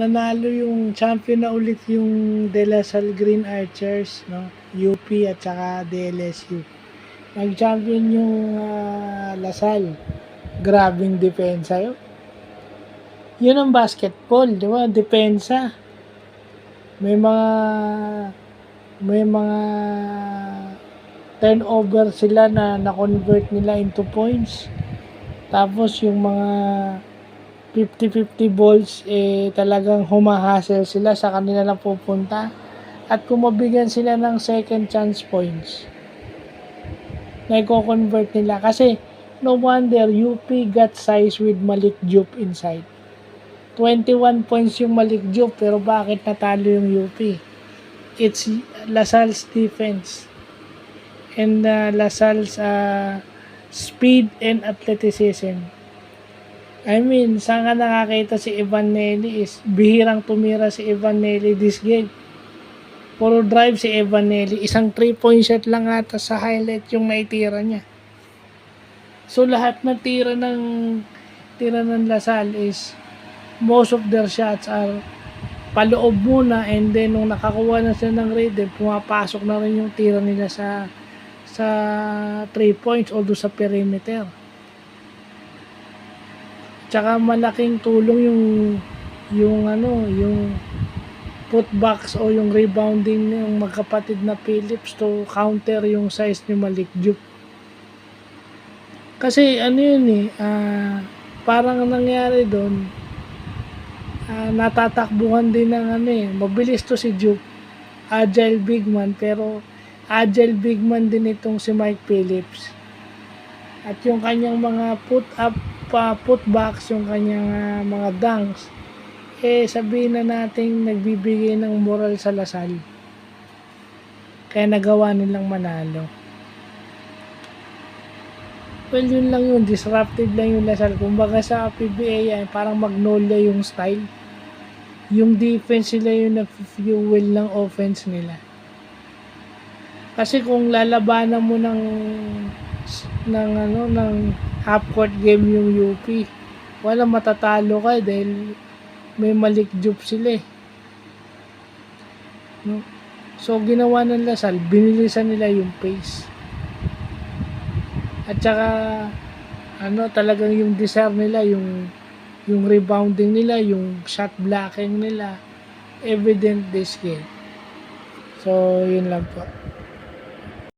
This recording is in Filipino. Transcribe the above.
nanalo yung champion na ulit yung De La Salle Green Archers, no? UP at saka DLSU. Nag-champion yung Lasal. Grabing depensa yun. Yun ang basketball, di ba? Depensa. May mga turnover sila na convert nila into points. Tapos yung mga 50-50 balls, talagang humahasel sila sa kanila na pupunta. At kung mabigyan sila ng second chance points, na i-convert nila. Kasi, no wonder, UP got size with Malik Diop inside. 21 points yung Malik Diop, pero bakit natalo yung UP? It's Lasalle's defense. And Lasalle's speed and athleticism. I mean, saan nga nakakita si Evan Nelly is bihirang tumira si Evan Nelly this game. Puro drive si Evan Nelly. Isang 3-point shot lang ata sa highlight yung naitira niya. So, lahat ng tira ng Lasal is most of their shots are paloob muna, and then nung nakakuha na sila ng rhythm, pumapasok na rin yung tira nila sa 3 points o doon sa perimeter. Tsaka malaking tulong yung putbacks o yung rebounding ng magkapatid na Phillips to counter yung size ni Malik Diop. Kasi parang nangyari doon, natatakbuhan din ng mabilis to si Diop, agile big man, pero agile big man din itong si Mike Phillips. At yung kanyang mga putbacks, yung kanyang mga dunks, sabihin na natin nagbibigay ng moral sa Lasal. Kaya nagawa nilang manalo. Well, yun lang yun. Disruptive lang yung Lasal. Kumbaga sa PBA yan, parang Magnolia yung style. Yung defense nila yung na-fuel ng offense nila. Kasi kung lalabanan mo ng half-court game yung UP, wala, matatalo ka dahil may Malik Diop sila . No? So, ginawa ng Lasal, binilisan nila yung pace. At saka, talagang yung desire nila, yung rebounding nila, yung shot blocking nila, evident this game. So, yun lang po.